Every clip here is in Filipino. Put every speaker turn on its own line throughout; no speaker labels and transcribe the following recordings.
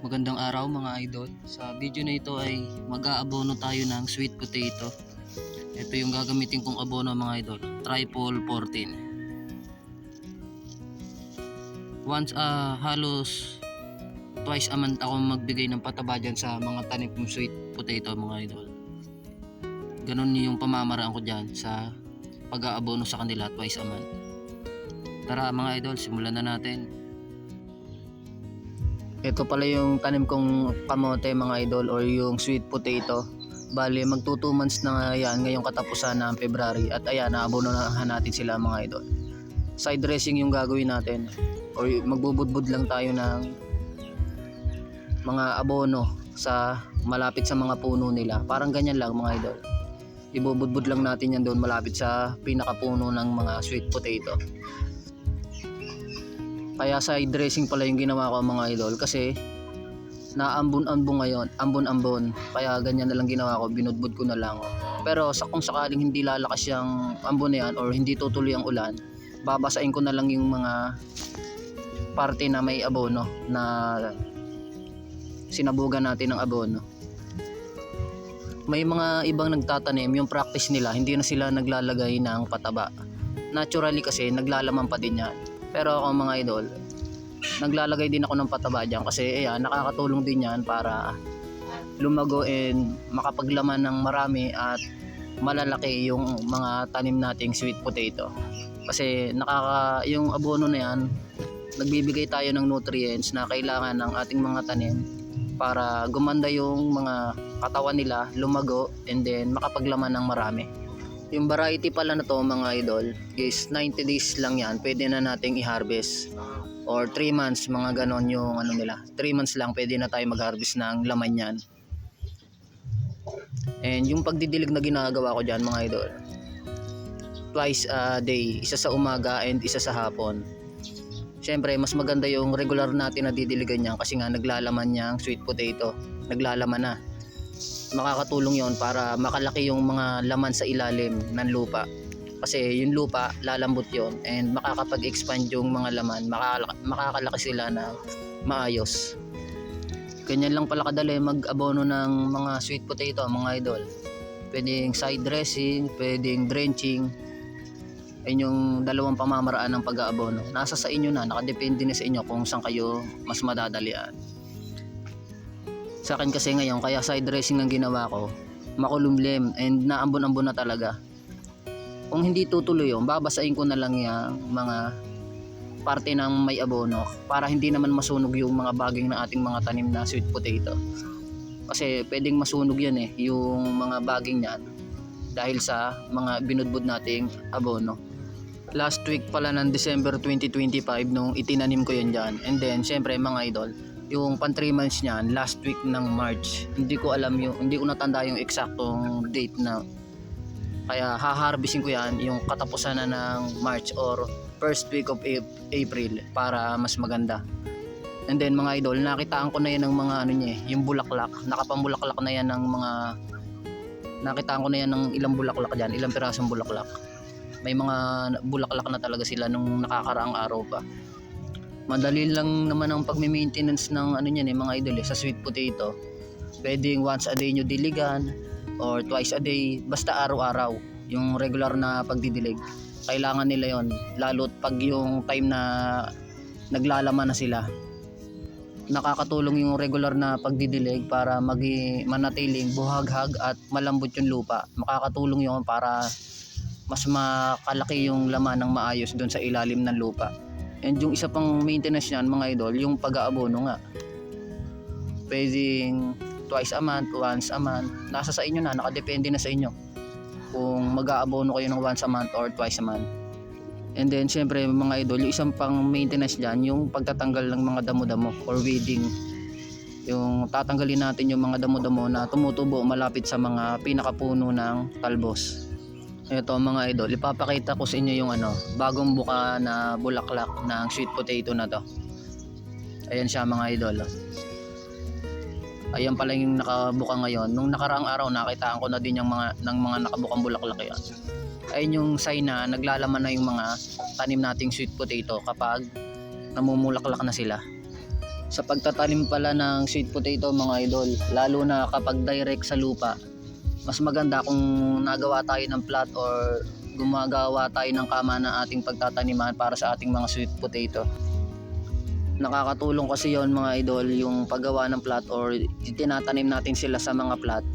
Magandang araw mga idol. Sa video na ito ay mag-aabono tayo ng sweet potato. Ito yung gagamitin kong abono mga idol, Triple 14. Halos twice a month ako magbigay ng pataba dyan sa mga tanim kong sweet potato mga idol. Ganon yung pamamaraan ko dyan sa pag-aabono sa kanila twice a month. Tara mga idol, simulan na natin. Ito pala yung tanim kong kamote mga idol, or yung sweet potato. Bali magto 2 months na nga yan ngayong katapusan ng February. At ayan, naabonohan natin sila mga idol. Side dressing yung gagawin natin, or magbubudbud lang tayo ng mga abono sa malapit sa mga puno nila. Parang ganyan lang mga idol. Ibubudbud lang natin yan doon malapit sa pinakapuno ng mga sweet potato. Kaya side dressing pala yung ginawa ko mga idol, kasi naambon-ambon ngayon, ambon-ambon. Kaya ganyan na lang ginawa ko, binudbud ko na lang. Pero kung sakaling hindi lalakas yung ambon na yan or hindi tutuloy ang ulan, babasain ko na lang yung mga parte na may abono na sinabugan natin ng abono. May mga ibang nagtatanim, yung practice nila, hindi na sila naglalagay ng pataba. Naturally kasi naglalaman pa din yan. Pero ako mga idol, naglalagay din ako ng pataba dyan kasi ayan, nakakatulong din yan para lumago and makapaglaman ng marami at malalaki yung mga tanim nating sweet potato. Kasi yung abono na yan, nagbibigay tayo ng nutrients na kailangan ng ating mga tanim para gumanda yung mga katawan nila, lumago, and then makapaglaman ng marami. Yung variety pala na to mga idol is 90 days lang yan, pwede na nating i-harvest, or 3 months mga ganon yung ano nila. 3 months lang pwede na tayo mag-harvest ng laman yan. And yung pagdidilig na ginagawa ko dyan mga idol, twice a day, isa sa umaga and isa sa hapon. Syempre mas maganda yung regular natin na didiligan yan kasi nga naglalaman niyang sweet potato, naglalaman na. Makakatulong yon para makalaki yung mga laman sa ilalim ng lupa, kasi yung lupa lalambot yon and makakapag-expand yung mga laman, makakalaki sila na maayos. Ganyan lang pala kadali mag-abono ng mga sweet potato mga idol. Pwedeng side dressing, pwedeng drenching. Ayun yung dalawang pamamaraan ng pag-aabono. Nasa sa inyo na, nakadepende na sa inyo kung saan kayo mas madadalian. Sa akin kasi ngayon, kaya side dressing ang ginawa ko, makulumlim and naambon-ambon na talaga. Kung hindi tutuloy yun, babasain ko na lang yung mga parte ng may abono para hindi naman masunog yung mga baging ng ating mga tanim na sweet potato. Kasi pwedeng masunog yan yung mga baging yan dahil sa mga binudbud nating abono. Last week pala ng December 2025 nung itinanim ko yun dyan. And then syempre mga idol, yung pan 3 months niyan last week ng March. Hindi ko natanda yung eksaktong date na, kaya haharvesting ko yan yung katapusan na ng March or first week of April para mas maganda. And then mga idol, nakitaan ko na yan ng mga yung bulaklak, nakapambulaklak na yan ng mga, nakitaan ko na yan ng ilang bulaklak dyan, ilang pirasong bulaklak. May mga bulaklak na talaga sila nung nakakaraang araw pa. Madali lang naman ang pagme-maintenance ng mga idol sa sweet potato. Pwedeng once a day nyo diligan or twice a day, basta araw-araw yung regular na pagdidilig. Kailangan nila yon, lalo't pag yung time na naglalaman na sila. Nakakatulong yung regular na pagdidilig para manatiling buhaghag at malambot yung lupa. Makakatulong yon para mas makalaki yung laman ng maayos doon sa ilalim ng lupa. And yung isa pang maintenance niyan mga idol, yung pag-aabono nga. Pwedeng twice a month, once a month. Nasa sa inyo na, nakadepende na sa inyo kung mag-aabono kayo ng once a month or twice a month. And then syempre mga idol, yung isang pang maintenance diyan, yung pagtatanggal ng mga damo-damo or weeding. Yung tatanggalin natin yung mga damo-damo na tumutubo malapit sa mga pinakapuno ng talbos. Ito mga idol, ipapakita ko sa inyo yung bagong buka na bulaklak ng sweet potato na to. Ayan siya mga idol. Ayan pala yung nakabuka ngayon. Nung nakaraang araw nakitaan ko na din yung ng mga nakabukang bulaklak yan. Ayun yung sign na naglalaman na yung mga tanim nating sweet potato kapag namumulaklak na sila. Sa pagtatanim pala ng sweet potato mga idol, lalo na kapag direct sa lupa, mas maganda kung nagawa tayo ng plot or gumagawa tayo ng kama ng ating pagtataniman para sa ating mga sweet potato. Nakakatulong kasi yon mga idol, yung paggawa ng plot or tinatanim natin sila sa mga plot.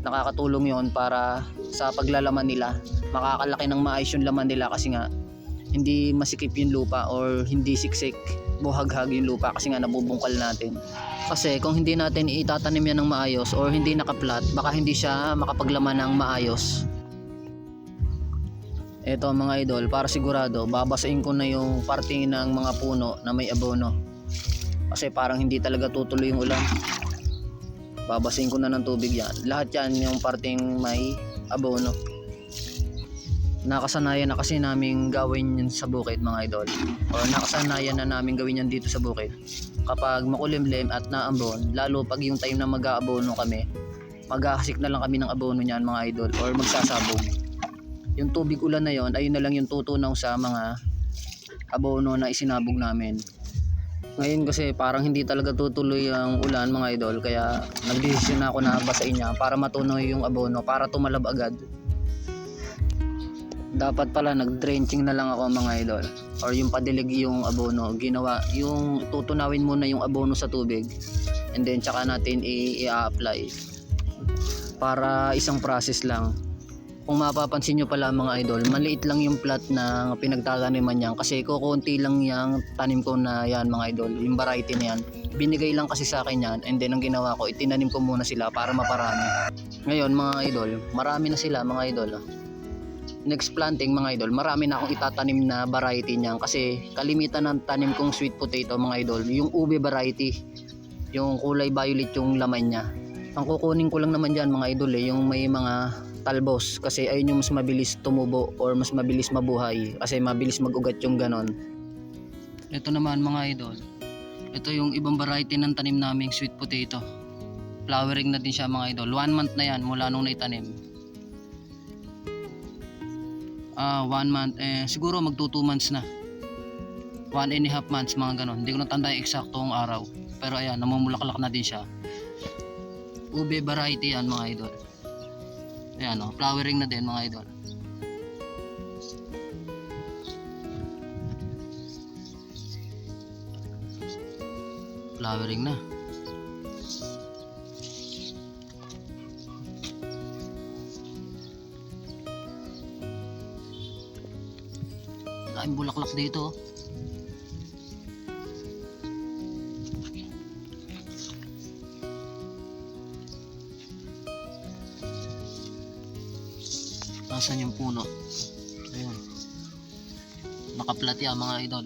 Nakakatulong yon para sa paglalaman nila, makakalaki ng maayos yung laman nila kasi nga hindi masikip yung lupa or hindi siksik, buhaghag yung lupa kasi nga nabubungkal natin. Kasi kung hindi natin itatanim yan ng maayos or hindi nakaplat, baka hindi siya makapaglaman ng maayos. Eto mga idol, para sigurado babasain ko na yung parte ng mga puno na may abono, kasi parang hindi talaga tutuloy yung ulan. Babasain ko na ng tubig yan, lahat yan yung parteng may abono. Nakasanayan na kasi namin gawin yan sa bukid mga idol, or nakasanayan na namin gawin yan dito sa bukid. Kapag makulimlim at naambon, lalo pag yung time na mag-aabono kami, maghahasik na lang kami ng abono niyan mga idol, or magsasabog. Yung tubig ulan na yon, ayun na lang yung tutunaw sa mga abono na isinabog namin. Ngayon kasi parang hindi talaga tutuloy ang ulan mga idol, kaya nagdesisyon na ako na basain niya para matunaw yung abono, para tumalab agad. Dapat pala nag-drenching na lang ako mga idol, or yung padilig yung abono, ginawa yung tutunawin muna yung abono sa tubig and then tsaka natin i-apply para isang process lang. Kung mapapansin nyo pala mga idol, maliit lang yung plot na pinagtataniman niyan kasi kukunti lang yung tanim ko na yan mga idol, yung variety na yan. Binigay lang kasi sa akin yan and then ang ginawa ko, itinanim ko muna sila para maparami. Ngayon mga idol, marami na sila mga idol. Next planting mga idol, marami na akong itatanim na variety niyan kasi kalimitan ng tanim kong sweet potato mga idol, yung ube variety, yung kulay violet yung laman niya. Ang kukunin ko lang naman dyan mga idol yung may mga talbos, kasi ayun yung mas mabilis tumubo or mas mabilis mabuhay kasi mabilis mag-ugat yung ganon. Ito naman mga idol, ito yung ibang variety ng tanim naming sweet potato. Flowering na din siya mga idol, 1 month na yan mula nung naitanim. 1 month, siguro magto 2 months na, 1.5 months mga ganon, hindi ko natanda yung eksaktong araw, pero ayan, namumulaklak na din siya. Ube variety yan mga idol, ayan flowering na din mga idol. Flowering na. Daming bulaklak dito. Nasaan yung puno? Ayun. Nakaplat yan mga idol.